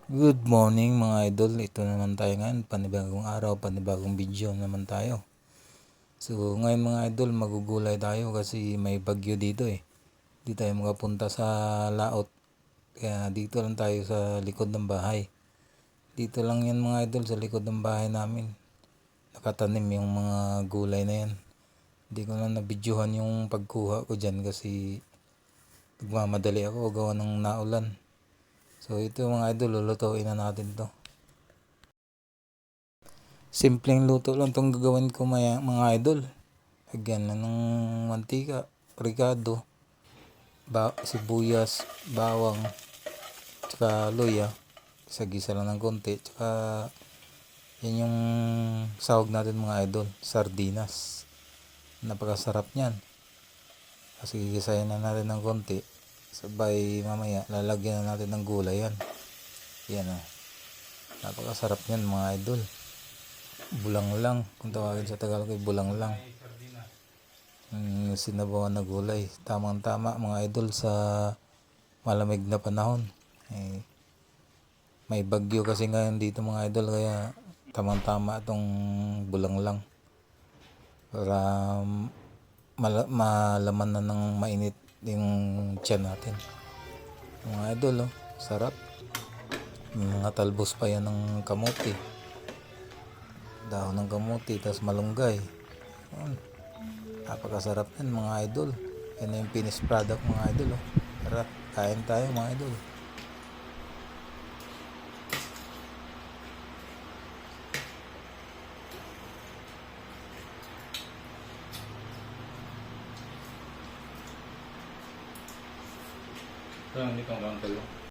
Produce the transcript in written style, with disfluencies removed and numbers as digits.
Good morning mga idol, ito naman tayo ngayon, panibagong araw, panibagong video naman tayo. So ngayon mga idol, magugulay tayo kasi may bagyo dito eh. Di tayo makapunta sa laot, kaya dito lang tayo sa likod ng bahay. Dito lang yan mga idol, sa likod ng bahay namin. Nakatanim yung mga gulay na yan. Hindi ko na nabidyohan yung pagkuha ko dyan kasi nagmamadali ako gawa ng naulan. So ito mga idol, lulutuin na natin to. Simpleng luto lang itong gagawin ko mga idol. Lagyan lang ng mantika, ricado, sibuyas, bawang, tsaka luya. Gisa-gisa lang ng konti. Tsaka yan yung sahog natin mga idol, sardinas. Napakasarap niyan. Kasi gigisahin na natin ng konti. Sabay mamaya lalagyan na natin ng gulay yan. Yan o. Napakasarap niyan mga idol. Bulang lang, kung tawagin sa Tagalog ay bulang lang. Sinabawan na gulay, tamang tama mga idol sa malamig na panahon. May bagyo kasi ngayon dito mga idol, kaya tamang tama itong bulang lang para malaman na ng mainit yung tiyan natin mga idol. Sarap. May mga talbos pa yan ng kamote, dahon ng kamote, tapos malunggay. Napakasarap yan mga idol. Yan na yung finished product mga idol. Tara, kain tayo mga idol. Hindi kang lang talo.